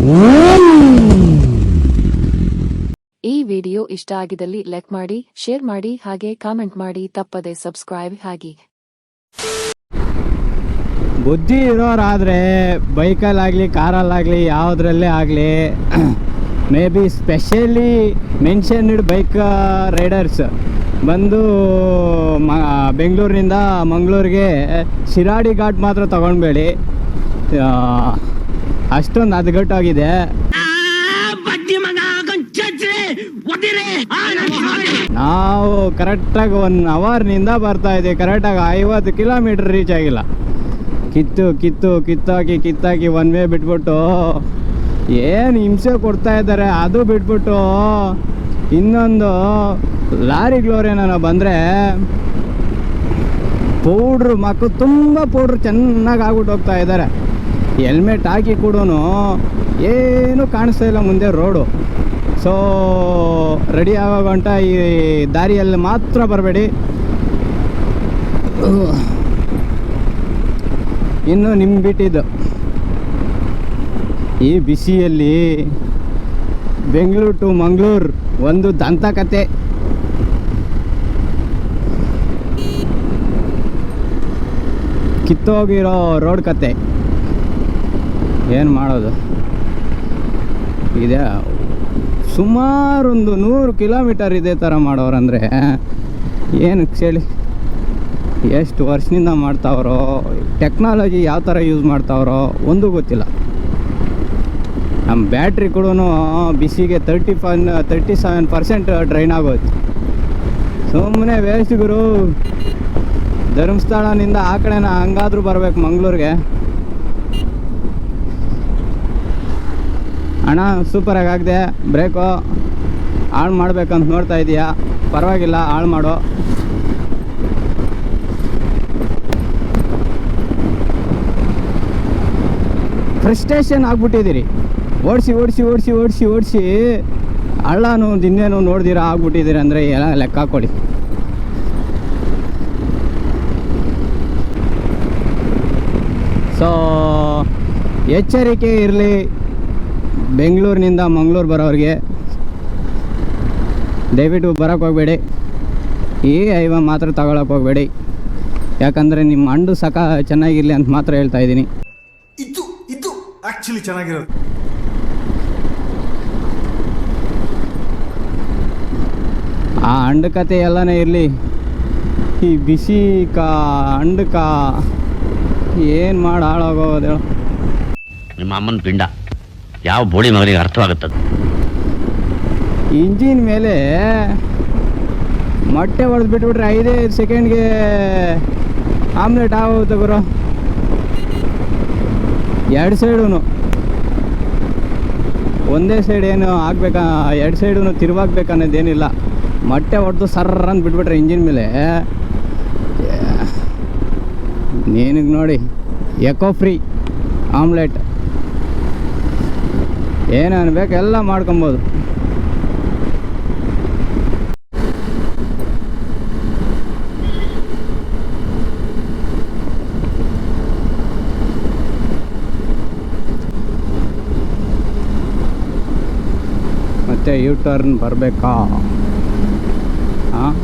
ಈ ವಿಡಿಯೋ ಇಷ್ಟ ಆಗಿದಲ್ಲಿ ಲೈಕ್ ಮಾಡಿ, ಶೇರ್ ಮಾಡಿ, ಹಾಗೆ ಕಾಮೆಂಟ್ ಮಾಡಿ, ತಪ್ಪದೆ ಸಬ್ಸ್ಕ್ರೈಬ್ ಆಗಿ. ಬುದ್ಧಿ ಇರೋರಾದರೆ ಬೈಕಲ್ಲಾಗಲಿ ಕಾರಲ್ಲಾಗಲಿ ಯಾವುದ್ರಲ್ಲೇ ಆಗಲಿ may be specially mentioned bike Riders ಬಂದು ಬೆಂಗಳೂರಿನಿಂದ ಮಂಗಳೂರಿಗೆ ಶಿರಾಡಿ ಘಾಟ್ ಮಾತ್ರ ತಗೊಳ್ಬೇಡಿ, ಅಷ್ಟೊಂದು ಹದಗೆಟ್ಟಾಗಿದೆ. ನಾವು ಕರೆಕ್ಟಾಗಿ 1 ಅವರ್ನಿಂದ ಬರ್ತಾ ಇದ್ದೀವಿ, ಕರೆಕ್ಟಾಗಿ 50 ಕಿಲೋಮೀಟ್ರ್ ರೀಚ್ ಆಗಿಲ್ಲ. ಕಿತ್ತಾಕಿ ಒನ್ ವೇ ಬಿಟ್ಬಿಟ್ಟು ಏನು ಹಿಂಸೆ ಕೊಡ್ತಾ ಇದ್ದಾರೆ. ಅದು ಬಿಟ್ಬಿಟ್ಟು ಇನ್ನೊಂದು ಲಾರಿ ಗ್ಲೋರೇನ ಬಂದರೆ ಪೌಡ್ರು ಮಕ್ಕಳು ತುಂಬ ಪೌಡ್ರು ಚೆನ್ನಾಗಿ ಆಗ್ಬಿಟ್ಟು ಹೋಗ್ತಾ ಇದ್ದಾರೆ. ಹೆಲ್ಮೆಟ್ ಹಾಕಿ ಕೂಡ ಏನೂ ಕಾಣಿಸ್ತಾ ಇಲ್ಲ ಮುಂದೆ ರೋಡು. ಸೊ ರೆಡಿ ಆಗೋ ಗಂಟ ಈ ದಾರಿಯಲ್ಲಿ ಮಾತ್ರ ಬರಬೇಡಿ. ಇನ್ನು ನಿಮ್ಮ ಬಿಟ್ಟಿದ್ದು ಈ ಬಿಸಿಯಲ್ಲಿ ಬೆಂಗಳೂರು ಟು ಮಂಗಳೂರು ಒಂದು ದಂತಕತೆ. ಕಿತ್ತೋಗಿರೋ ರೋಡ್ ಕತೆ ಏನು ಮಾಡೋದು. ಇದೆ ಸುಮಾರು ಒಂದು 100 ಕಿಲೋಮೀಟರ್ ಇದೇ ಥರ ಮಾಡೋರಂದರೆ ಏನಕ್ಕೆ ಹೇಳಿ, ಎಷ್ಟು ವರ್ಷದಿಂದ ಮಾಡ್ತಾವ್ರೋ, ಟೆಕ್ನಾಲಜಿ ಯಾವ ಥರ ಯೂಸ್ ಮಾಡ್ತಾವ್ರೋ ಒಂದು ಗೊತ್ತಿಲ್ಲ. ನಮ್ಮ ಬ್ಯಾಟ್ರಿ ಕೂಡ ಬಿಸಿಗೆ 37% ಡ್ರೈನ್ ಆಗೋಯ್ತು. ಸುಮ್ಮನೆ ವೇಸ್ಟ್ ಗುರು. ಧರ್ಮಸ್ಥಳನಿಂದ ಆ ಕಡೆನ ಹಂಗಾದ್ರೂ ಬರಬೇಕು ಮಂಗಳೂರಿಗೆ. ಅಣ್ಣ ಸೂಪರಾಗಿ ಆಗಿದೆ, ಬ್ರೇಕು ಹಾಳು ಮಾಡ್ಬೇಕಂತ ನೋಡ್ತಾ ಇದೀಯಾ, ಪರವಾಗಿಲ್ಲ ಹಾಳು ಮಾಡೋ. ಫ್ರಸ್ಟ್ರೇಷನ್ ಆಗ್ಬಿಟ್ಟಿದ್ದೀರಿ, ಓಡಿಸಿ ಹಳ್ಳನೂ ಇನ್ನೇನು ನೋಡ್ದಿರ ಆಗ್ಬಿಟ್ಟಿದ್ದೀರಿ ಅಂದರೆ ಎಲ್ಲ ಲೆಕ್ಕ ಹಾಕ್ಕೊಡಿ. ಸೊ ಎಚ್ಚರಿಕೆ ಇರಲಿ ಬೆಂಗಳೂರಿನಿಂದ ಮಂಗಳೂರು ಬರೋರಿಗೆ. ದಯವಿಟ್ಟು ಬರೋಕ್ಕೆ ಹೋಗಬೇಡಿ, ಈ ಹೈವ ಮಾತ್ರ ತಗೊಳಕ್ಕೆ ಹೋಗಬೇಡಿ. ಯಾಕಂದರೆ ನಿಮ್ಮ ಹಂಡು ಚೆನ್ನಾಗಿರಲಿ ಅಂತ ಮಾತ್ರ ಹೇಳ್ತಾ ಇದ್ದೀನಿ. ಇದು ಆ್ಯಕ್ಚುಲಿ ಚೆನ್ನಾಗಿರೋದು. ಆ ಹಂಡು ಕತೆ ಎಲ್ಲನೇ ಇರಲಿ, ಈ ಬಿಸಿ ಹಂಡಕ ಏನು ಮಾಡಿ ಹಾಳಾಗೋದು ಹೇಳು. ನಿಮ್ಮ ಅಮ್ಮನ ಪಿಂಡ ಯಾವ ಬೋಳಿ ಮಗನಿಗೆ ಅರ್ಥವಾಗುತ್ತದೆ. ಇಂಜಿನ್ ಮೇಲೆ ಮೊಟ್ಟೆ ಹೊಡೆದು ಬಿಟ್ಬಿಟ್ರೆ 5 ಸೆಕೆಂಡ್ಗೆ ಆಮ್ಲೆಟ್ ಆಗೋಗುತ್ತೆ ಗುರು. 2 ಸೈಡೂ ಒಂದೇ ಸೈಡ್ ಏನು ಆಗಬೇಕಾ, 2 ಸೈಡೂ ತಿರುವಾಗಬೇಕನ್ನೋದೇನಿಲ್ಲ. ಮೊಟ್ಟೆ ಹೊಡೆದು ಸರ್ರ ಅಂತ ಬಿಟ್ಬಿಟ್ರೆ ಇಂಜಿನ್ ಮೇಲೆ ನೀನಿಗೆ ನೋಡಿ ಎಕೋ ಫ್ರೀ ಆಮ್ಲೆಟ್ ಏನು ಅನ್ಬೇಕು ಎಲ್ಲ ಮಾಡ್ಕೊಬೋದು. ಮತ್ತೆ ಯೂ ಟರ್ನ್ ಬರಬೇಕಾ? ಹಾಂ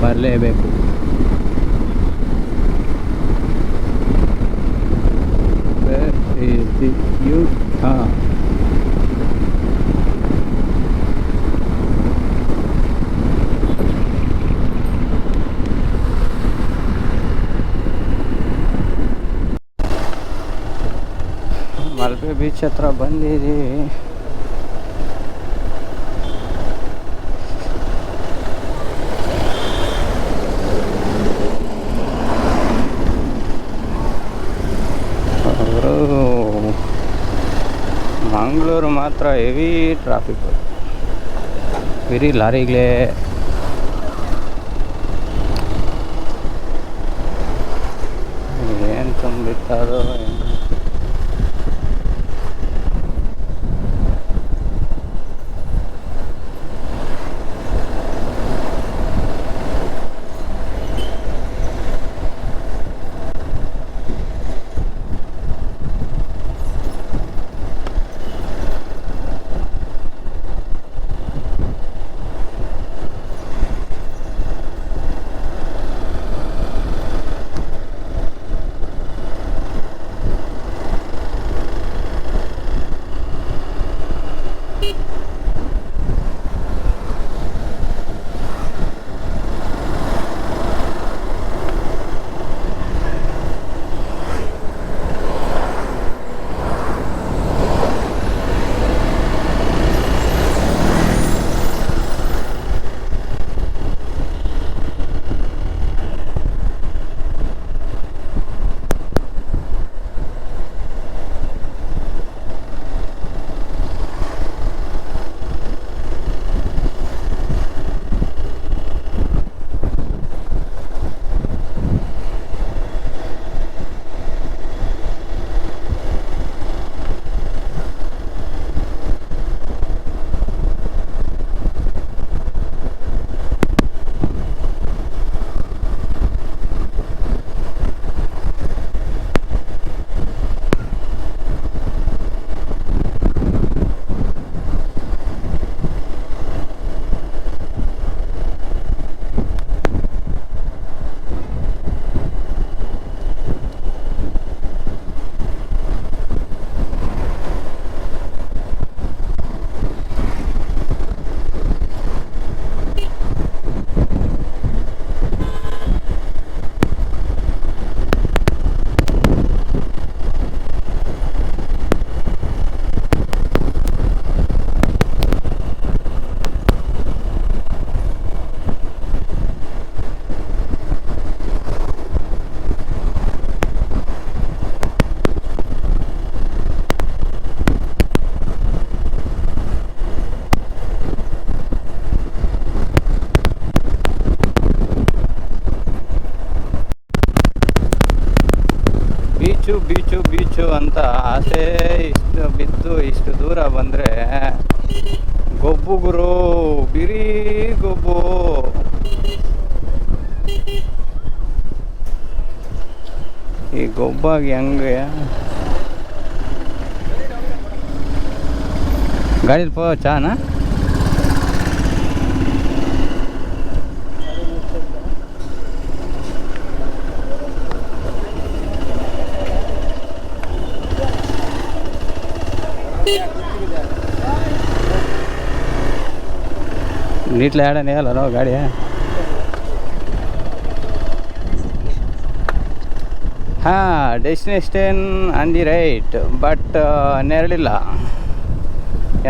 ಬರಲೇಬೇಕು. ಮಲ್ಪೆ ಬೀಚ್ ಹತ್ರ ಬಂದಿದ್ದೀವಿ. ಮಂಗಳೂರು ಮಾತ್ರ ಹೆವಿ ಟ್ರಾಫಿಕ್, ಬರೀ ಲಾರಿಗಳೇ. ಏನು ತುಂಬಿತ್ತಾರೋ ಬೀಚು ಬೀಚು ಅಂತ ಆಸೆ ಇಷ್ಟು ಬಿದ್ದು ಇಷ್ಟು ದೂರ ಬಂದರೆ ಗೊಬ್ಬು ಗುರು, ಬಿರಿ ಗೊಬ್ಬು. ಈ ಗೊಬ್ಬಾಗಿ ಹೆಂಗೆ ಗಾಡಿ ಚಾನಾ ನೀಟ್ಲಿ ಆಡೋಣ ಅಲ್ಲ ನಾವು ಗಾಡಿ. ಹಾಂ, destination on the right, but ನೆರಳಿಲ್ಲ.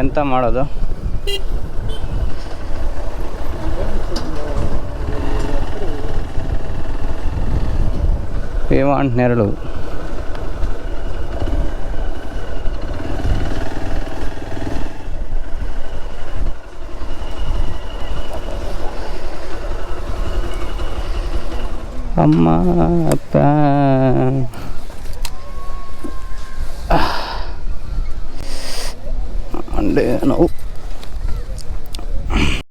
ಎಂತ ಮಾಡೋದು? ವಿ ವಾಂಟ್ ನೆರಳು. ಅಮ್ಮ ಅಪ್ಪ ಮಂಡೆ ನೋವು.